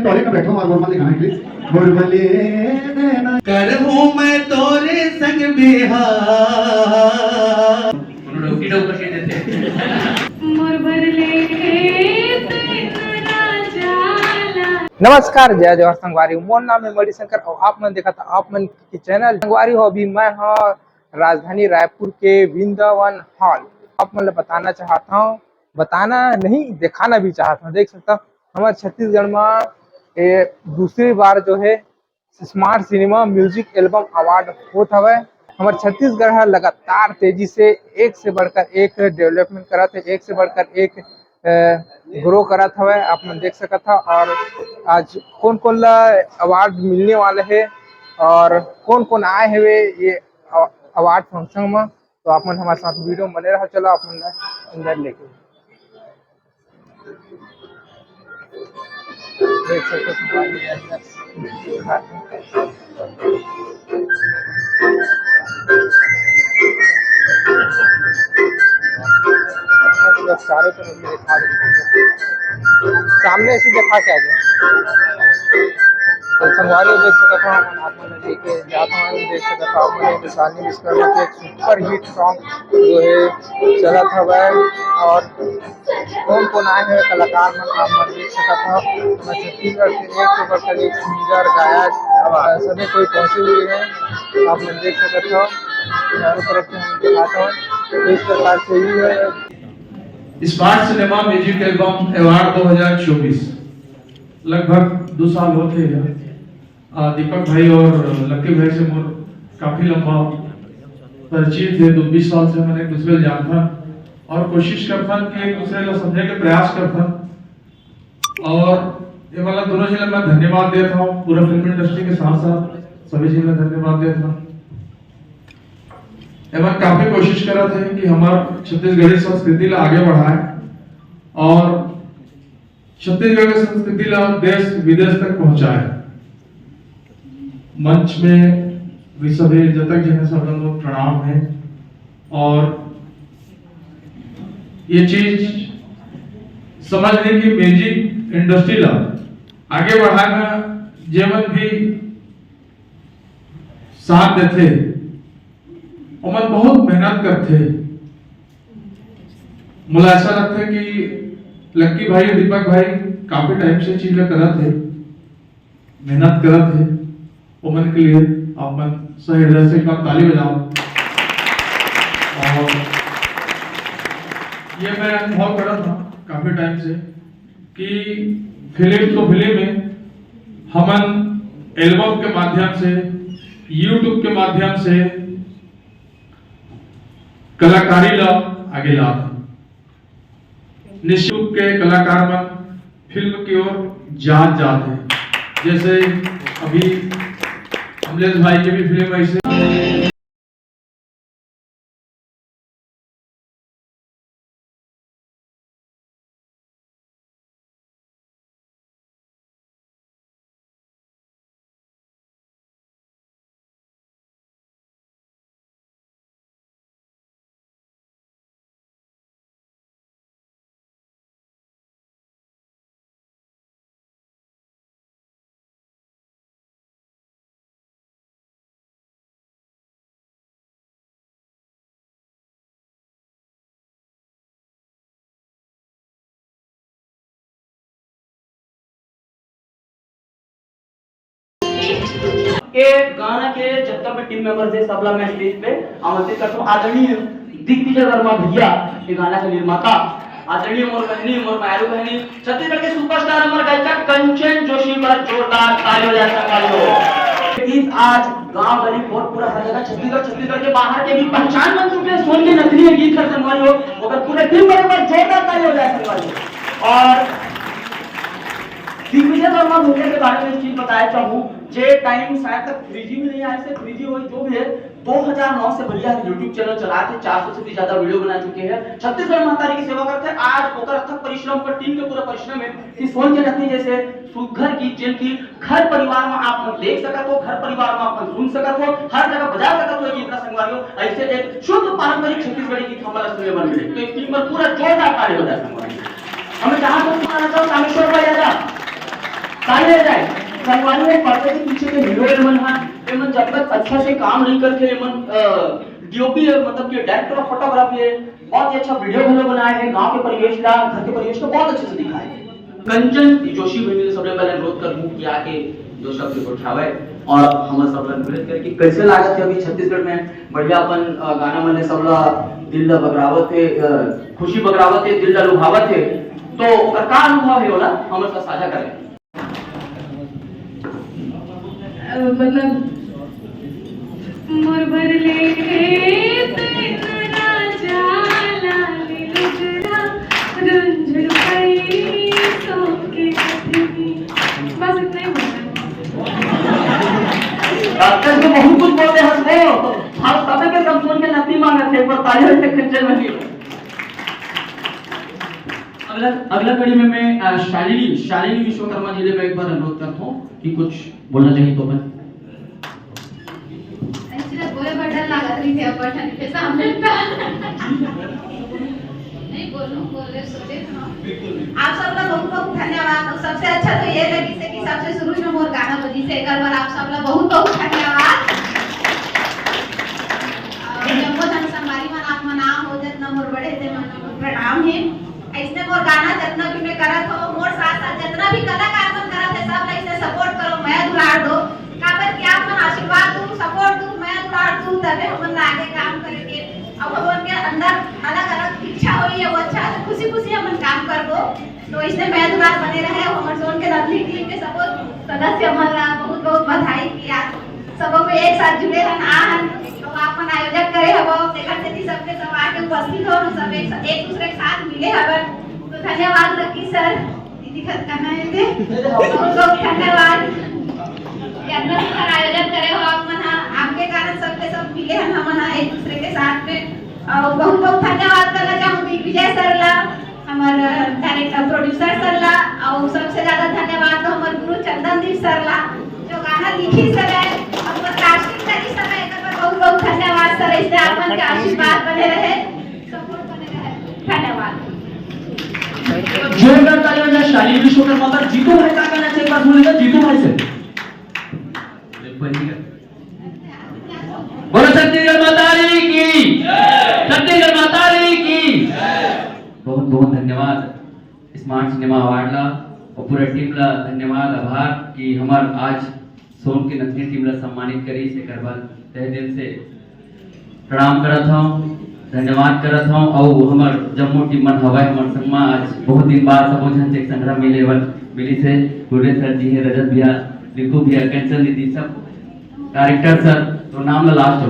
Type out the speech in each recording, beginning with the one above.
Toilet में बैठो और गोलमाल गाना प्लीज। गोलमाले कर हूं मैं तोरे संग बिहार डोकी डोक कशी देते मोर भरले नमस्कार, जय जवाहर संगवारी। मोर नाम है मणिशंकर और आप मन देखा था आप मन के चैनल संगवारी हो। अभी मैं हाँ राजधानी रायपुर के वृंदावन हॉल। आप मन बताना चाहता हूँ, बताना नहीं दिखाना भी चाहता हूँ। देख सकता हूँ हमारे छत्तीसगढ़ में दूसरी बार जो है smart cinema music album award होता है। हमारे छत्तीसगढ़ है लगातार तेजी से एक से बढ़कर एक डेवलपमेंट करा थे, एक से बढ़कर एक ग्रो करा था। आप मन देख सकता था। और आज कौन कौन ला अवार्ड मिलने वाले है और कौन कौन आए हुए ये अवार्ड फंक्शन में, तो आप मन हमारे साथ वीडियो में बने रहो। चलो आप मन अंदर लेके देख सकते चारों तरफ दिखा सामने से देखा क्या गया तो संगवारी देख सकता था। आप लेके जाता हूँ, देख सकता था आप निशानी विश्वकर्मा के एक सुपर हिट सॉन्ग जो है चला था वह। और कौन कौन आए हैं कलाकार में आप देख सकता था। छत्तीसगढ़ से एक से बढ़कर एक सिंगर गायक सभी कोई पहुंचे हुए हैं। आप मन देख सकते हो चारों तरफ से हम दिखाता हूँ। इस प्रकार से ही है smart cinema music album award 2024 लगभग 2 साल होते हैं। दीपक भाई और लक्की भाई से मोर काफी लंबा परिचय थे। 20 साल से मैंने एक दूसरे को जानता और कोशिश करता कि एक दूसरे को समझने के प्रयास करता। और ये वाला दोनों जी मैं धन्यवाद देता हूँ, पूरा फिल्म इंडस्ट्री के साथ साथ सभी जी मैं धन्यवाद देता हूँ। एवं काफी कोशिश करा थे कि हमारे छत्तीसगढ़ी संस्कृति ला आगे बढ़ाए और छत्तीसगढ़ की संस्कृति ला देश विदेश तक पहुंचाए। मंच में भी सभी जतक जन सब लोग प्रणाम है। और ये चीज समझने की म्यूजिक इंडस्ट्री ला आगे बढ़ाना जीवन भी साथ देते और मन बहुत मेहनत करते। मुझे ऐसा लगता है कि लक्की भाई और दीपक भाई काफी टाइम से चीजें करा थे, मेहनत करा थे। उमन के लिए आप मन सही हृदय से ताली बजाओ। और ये मैं बहुत करा था काफी टाइम से कि फिल्म तो फिल्म में हमन एल्बम के माध्यम से यूट्यूब के माध्यम से कलाकारी ला आगे ला। निश्चित के कलाकार मन फिल्म की ओर जाते हैं। जैसे अभी अमलेश भाई की भी फिल्म ऐसे के गाना के जितना भी टीम मेंबर्स है सबला मैं स्टेज पे आमंत्रित करता हूं। आदरणीय दिग्विजय वर्मा भैया ये गाना के निर्माता, आदरणीय मोर बहनी मोर मायरू बहनी, छत्तीसगढ़ के सुपरस्टार अमर गायिका कंचन जोशी पर जोरदार तालियों जैसा तालियों। गीत आज गांव गली बहुत पूरा हर जगह छत्तीसगढ़ के बाहर के भी पहचान बन चुके हैं। सोन के नकली गीत कर संगवारी हो अगर पूरे टीम मेंबर जोरदार तालियों जैसा संगवारी। और दिग्विजय वर्मा भैया के बारे में चीज बताया चाहूँ जे टाइम शायद तक 3G में नहीं आए से 3G हो जो भी है 2009 से बढ़िया YouTube चैनल चला के 400 से भी ज्यादा वीडियो बना चुके हैं। छत्तीसगढ़ महातारी की सेवा करते हैं। आज ओकर अथक परिश्रम पर टीम के पूरा परिश्रम है कि सोन के नथनी जैसे सुघर की जेल की घर परिवार में आप देख सकत हो, घर परिवार में आप सुन सकत हो, हर जगह बजा सकत हो। गीत संगवारियों ऐसे एक शुद्ध पारंपरिक छत्तीसगढ़ी गीत हमारा सुनने बन मिले तो एक टीम पर पूरा जोरदार ताली हो जाए संगवारी हमें जहां तक सुनाना चाहो कामेश्वर भाई आजा ताली हो जाए संगवारी में पर्दे के पीछे के हीरो एमन हां एमन जब तक अच्छा से काम नहीं करके एमन डीओपी मतलब कि डायरेक्टर ऑफ फोटोग्राफी है बहुत ही अच्छा वीडियो भी बनाए हैं गांव के परिवेश का घर के परिवेश को बहुत अच्छे से दिखाए हैं कंचन जोशी भाई ने सबसे पहले अनुरोध कर दूं कि आके दो शब्द उठावे और हम सब अनुरोध करके कैसे लागत है अभी छत्तीसगढ़ में बढ़िया अपन गाना मने सबला दिल बगरावत है खुशी बगरावत है दिल लुभावत है तो ओकर का अनुभव है होला हम सब साझा करें मतलब मोर भर ले तेरा जाला ले लुगरा रुंझुन पई सोके कथी बस इतना ही डॉक्टर को बहुत कुछ बोलते हैं वो हम सब के सब सुन के नती मांगते हैं पर ताली से खंजर में अगला कड़ी में मैं शालिनी विश्वकर्मा जी से एक बार अनुरोध करता हूँ कि कुछ बोलना चाहिए तो अपन बोले बटन लागत नहीं थे बटन के सामने नहीं बोले सोचे आप सबका बहुत बहुत धन्यवाद और सबसे अच्छा तो ये लगी से कि सबसे शुरू में मोर गाना बजी से एक बार आप सबका बहुत बहुत धन्यवाद जम्मो धन संभारी मन आप मना हो जितना मोर बड़े थे मन प्रणाम है ऐसे मोर गाना जितना भी मैं करत हो मोर साथ साथ जितना भी कलाकार मन करत है सब ऐसे सपोर्ट करो मैं दुलार दो काबर कि आप मन आशीर्वाद दो सपोर्ट दो मैं दुलार दो तबे हम आगे काम करेंगे अब भगवान के अंदर अलग अलग इच्छा हुई है वो अच्छा से खुशी खुशी हम काम करबो तो इसलिए मैं दुलार बने रहे हमर जोन के रत्नी टीम के सब सदस्य मन बहुत बहुत बधाई किया सब को एक साथ जुड़े हन आहन तो आप मन आयोजन करे हबो देखत से सबके सब आके उपस्थित हो सब एक दूसरे के साथ मिले हबन तो धन्यवाद लकी सर दीदी खत करना है दे बहुत धन्यवाद इतना सुंदर आयोजन करे हो आप मन आपके कारण सबके सब मिले हैं हम एक दूसरे के साथ में और बहुत बहुत धन्यवाद करना चाहूंगी विजय सर ला हमारे डायरेक्टर प्रोड्यूसर सर ला और सबसे ज्यादा धन्यवाद तो हमारे गुरु चंदनदीप सर ला जो गाना लिखी सर है और कास्टिंग करी सर है बहुत बहुत धन्यवाद सर इससे आप मन के आशीर्वाद बने रहे सपोर्ट बने रहे धन्यवाद जोरदार तालियां बजाएं शालिनी विश्वकर्मा पर जीतू भाई का कहना चाहिए बात बोलेगा जीतू भाई से बोलो छत्तीसगढ़ मातारी की छत्तीसगढ़ मातारी की बहुत बहुत धन्यवाद स्मार्ट सिनेमा अवार्ड ला और पूरा टीम ला धन्यवाद आभार कि हमार आज सोन के नथनी टीम ला सम्मानित करी से करबल तहे दिल से प्रणाम करत हूं धन्यवाद करत हूं और हमार जम्मू टीम मन हवाई हमार संग में आज बहुत दिन बाद सबो झन एक संग्रह मिली से गुरे सर जी है रजत भैया लिखू भैया कंचन दीदी सब डायरेक्टर सर तो नाम ला लास्ट हो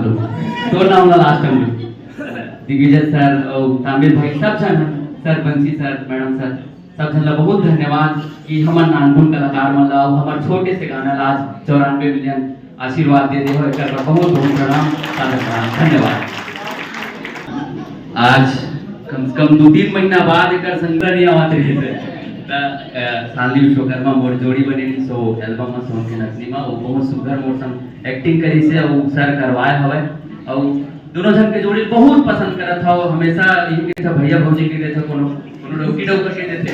तो नाम ला लास्ट हम दिग्विजय सर और तामिल भाई सब जन सर बंसी सर मैडम सर सब जन ला बहुत धन्यवाद कि हमार नानपुर कलाकार मन ला हमार छोटे से गाना ला आज 94 मिलियन आशीर्वाद दे दे हो एकर बहुत बहुत प्रणाम धन्यवाद आज कम से कम 2-3 महीना बाद एकर संग्रह नहीं आवत रही थे शालिनी विश्वकर्मा मोर जोड़ी बने सो एल्बम में सोन के नथनी में वो बहुत सुंदर मोर संग एक्टिंग करी से वो सर करवाए हवे और दोनों जन के जोड़ी बहुत पसंद करत था हमेशा यही के भैया भौजी के देथे कोनो कोनो डोकी डोक के देथे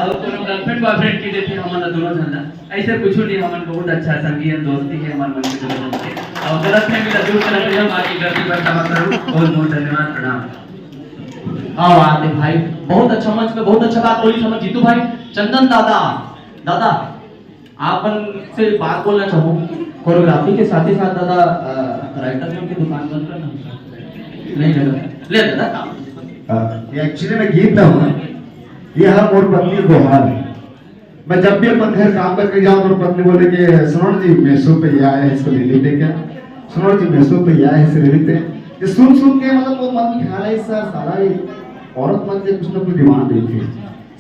और कोनो गर्लफ्रेंड बॉयफ्रेंड के देथे हमन दोनों जन ऐसे कुछ नहीं हमन बहुत अच्छा संगीत दोस्ती है हमार मन के दोनों से और गलत में भी दूर कर हम आगे गलती पर क्षमा करूं बहुत बहुत धन्यवाद प्रणाम हाँ बात है भाई बहुत अच्छा मंच में बहुत अच्छा बात बोली समझ जीतू भाई चंदन दादा आपन से बात बोलना चाहूँ कोरियोग्राफी के साथ ही साथ दादा राइटर की दुकान बंद करना नहीं ले दादा एक्चुअली मैं गीत हूँ ये है मोर पत्नी गोहार मैं जब भी अपन घर काम करके जाऊँ तो पत्नी बोले कि सुनो जी मैसो पे ये आया है इसको ले लेते क्या सुनो जी मैसो पे ये आया है इसे ले लेते ये सुन के मतलब वो मन में ख्याल है सर सारा ये औरत मन से कुछ ना कुछ डिमांड रही थी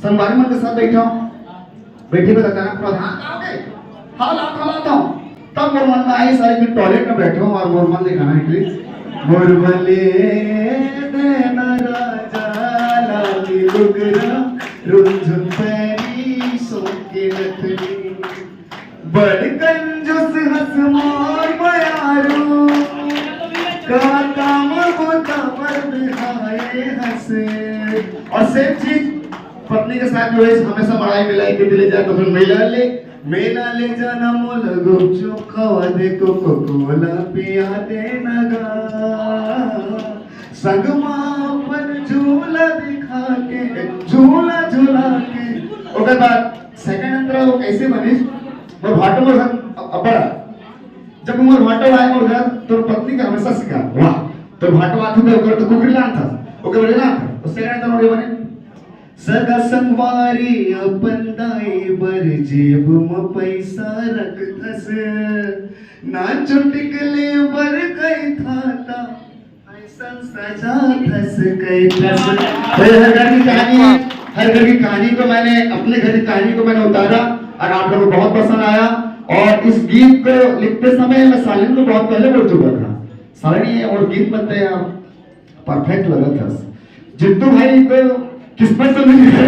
संगवारी मन के साथ बैठा बैठे में अचानक प्रधान हाँ लाता हूँ तब मोर मन में आई सारे मैं टॉयलेट में बैठा हूँ और मोर मन ने गाना निकली मोर भले देना राजा लाली लुगरा रुंझुन पैरी सोके नथनी बड़ कंजूस हंस मोर बयारू का काम होता मर्द हाय हंसे। और सेम चीज पत्नी के साथ जो है हमेशा बड़ाई मिलाई के दिले जाए तो फिर मेला ले जाना मोल गुपचुप खवा दे कोको कोला पिया दे नगा संगमा अपन झूला दिखा के झूला झूला के। ओकर बाद सेकंड अंतरा वो कैसे बने मोर भाटो मोर अबड़ा जब मोर भाटो आए मोर घर तो पत्नी का हमेशा सिखा वाह तो भाटो आथु तो ओकर तो कुकरी लान था ओकर बड़े लान था तो सेकंड अंतरा वो बने सदा संवारी अपन दाई बर जेब में पैसा रखतस ना चुटकले बर कई खाता ऐसा सजा थस कई थस। हर घर की कहानी है, हर घर की कहानी को मैंने अपने घर की कहानी को मैंने उतारा और आप लोगों को बहुत पसंद आया। और इस गीत को लिखते समय मैं सालिन को बहुत पहले बोल चुका था सालिनी और गीत बनते हैं परफेक्ट लगा था। जिद्दू भाई को किस्मत से नहीं है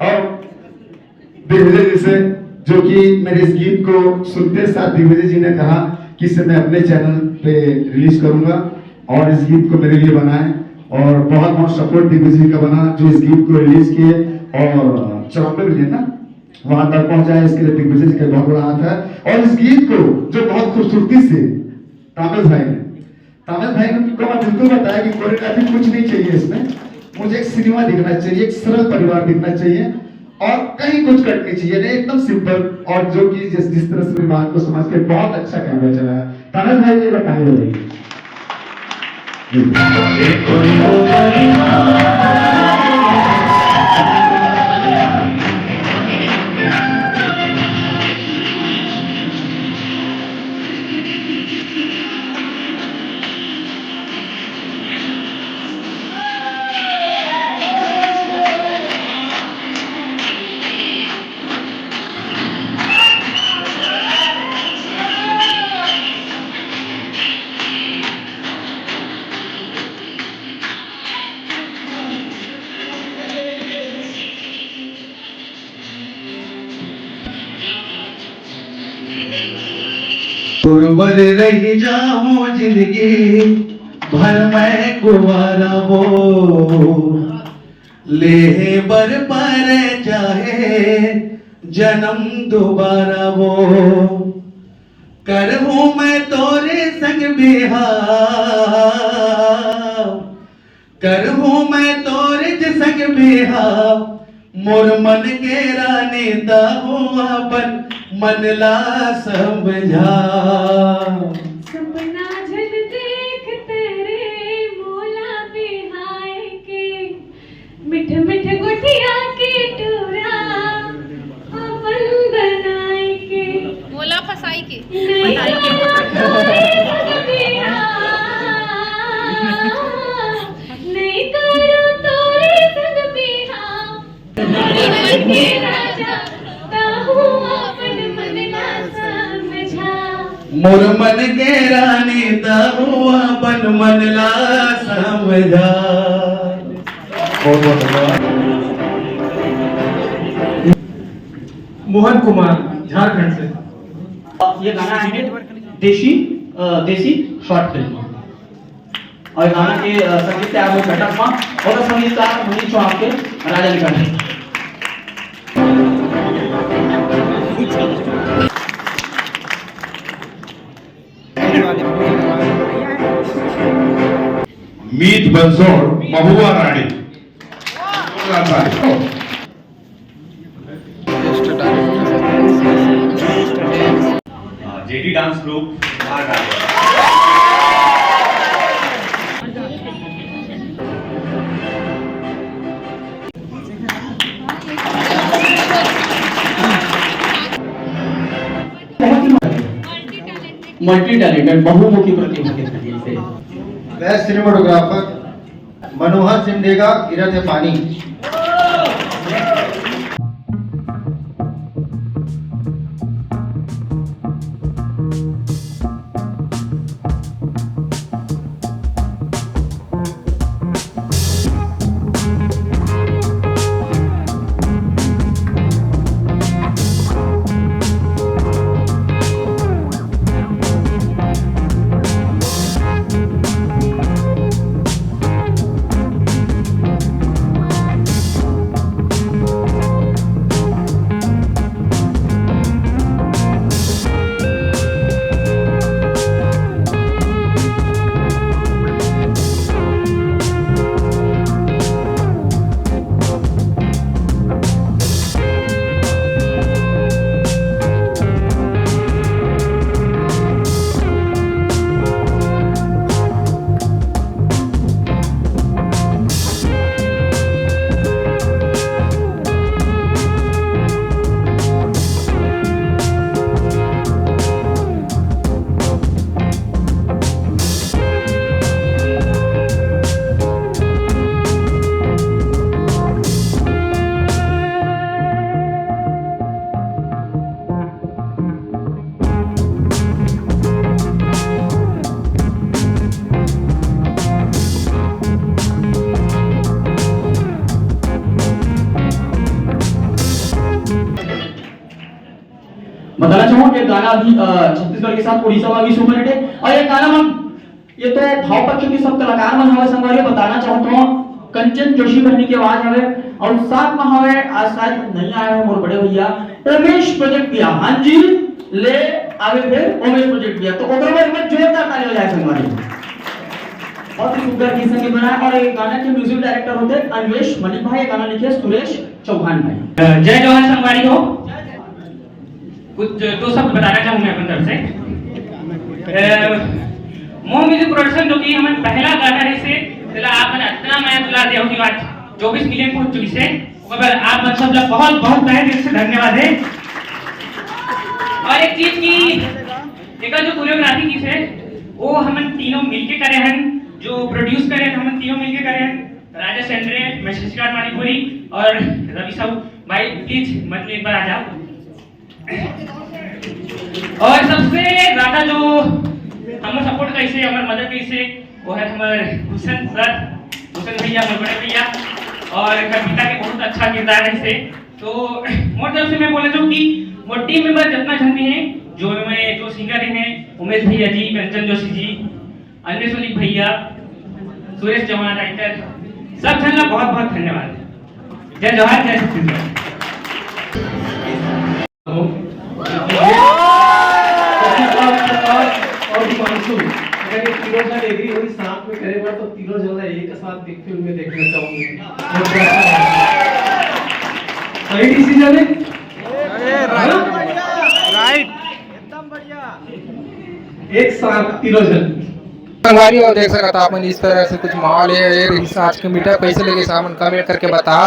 और दिग्विजय जी से जो कि मेरे इस गीत को सुनते साथ दिग्विजय जी ने कहा कि इसे मैं अपने चैनल पे रिलीज करूंगा और इस गीत को मेरे लिए बनाए और बहुत बहुत सपोर्ट दिग्विजय जी का बना जो इस गीत को रिलीज किए और चौरानवे मिलियन ना वहां तक पहुंचाया। इसके लिए दिग्विजय जी का बहुत बड़ा हाथ है। और इस गीत को जो बहुत खूबसूरती से तामिल भाई ने को मैं बिल्कुल बताया कि कोरियोग्राफी कुछ नहीं चाहिए इसमें, मुझे एक सिनेमा दिखना चाहिए, एक सरल परिवार दिखना चाहिए और कहीं कुछ कट नहीं चाहिए, नहीं एकदम सिंपल। और जो कि जिस तरह से परिवार को समझ के बहुत अच्छा कैमरा चलाया तामिल भाई ये बताइए। गुरुवर रही जाऊं जिंदगी भर मैं कुंवारा वो ले बर पर चाहे जन्म दोबारा वो करहूं मैं तोरे संग बिहार करहूं मैं तोरे संग बिहार मोर मन के रानी दाहू अपन मन ला समझा। सपना झल देख तेरे मोला बिहाय के मिठ मिठ गुठिया के टूरा अपन बनाए के मोला फसाई के नहीं करो तोरे संग बिहार के राजा ताहू अपन मन ला समझा। मोर मन के रानी दाहू अपन मन ला समझा। बहुत बहुत धन्यवाद। मोहन कुमार झारखंड से। ये गाना है देसी शॉर्ट फिल्म और गाना के संगीत तैयार हो घटक में और संगीतकार मनीष चौहान के राजा निकट मीत बंसोड महुआ राणी JD dance group multi talented बहुमुखी प्रतिभा के जरिए से बेस्ट सिनेमाटोग्राफर मनोहर सिंडेगा गिरत है पानी। गाना अभी छत्तीसगढ़ के साथ उड़ीसा में भी सुपर हिट है। और ये गाना हम ये तो भाव पक्ष के सब कलाकार मन हवे संगवारी बताना चाहता हूँ। कंचन जोशी बहनी की आवाज हवे और साथ में हवे आज शायद नहीं आए हो मोर बड़े भैया उमेश प्रोजेक्ट भैया। हाँ जी ले आवे फिर उमेश प्रोजेक्ट भैया, तो ओकरा बारे में जोरदार ताली हो जाए संगवारी। बहुत ही सुंदर गीत संगीत बनाया और ये गाना के म्यूजिक डायरेक्टर होते अन्वेश मलिक भाई, गाना लिखे सुरेश चौहान भाई। जय जवाहर संगवारी हो। कुछ दो शब्द बताना चाहूँ मैं अपनी तरफ से। मोह म्यूजिक प्रोडक्शन जो कि हमारा पहला गाना है से चला आपने इतना मैं बुला दिया होगी बात 24 मिलियन पहुंच चुकी से और आप मन सब लोग बहुत बहुत तहे दिल से धन्यवाद है। और एक चीज की एक जो कोरियोग्राफी की से वो हम तीनों मिलके करे हैं, जो प्रोड्यूस करे हम तीनों मिलके करे हैं, राजा सेंड्रे, मैं शशिकांत मणिपुरी और रवि साहब भाई। प्लीज मत में एक बार आ जाओ। और सबसे ज्यादा जो हमें सपोर्ट कैसे हमारे मदद कैसे वो है हमारे हुसैन सर, हुसैन भैया, हमारे बड़े भैया और कविता के बहुत अच्छा किरदार है इसे। तो मोर तरफ से मैं बोलना चाहूँ कि मोर टीम मेंबर जितना जन भी हैं, जो सिंगर हैं उमेश भैया जी, कंचन जोशी जी, अन्वेश मलिक भैया, सुरेश चौहान राइटर, सब जन का बहुत बहुत धन्यवाद। जय जवाहर, जय छत्तीसगढ़। और हिमांशु अगर ये तीनों जन एग्री होगी साथ में करे बार तो तीनों जन एक साथ देख फिल्म में देखना चाहूंगी। सही डिसीजन है, राइट, एकदम बढ़िया। एक साथ तीनों जन संगवारी और देख सकता अपन इस तरह से कुछ माहौल है। आज के मीटर पैसे लेके सामान कमेंट करके बता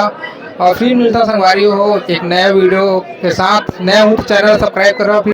और फिर मिलता संगवारी हो एक नया वीडियो के साथ। नया हूँ तो चैनल सब्सक्राइब करो।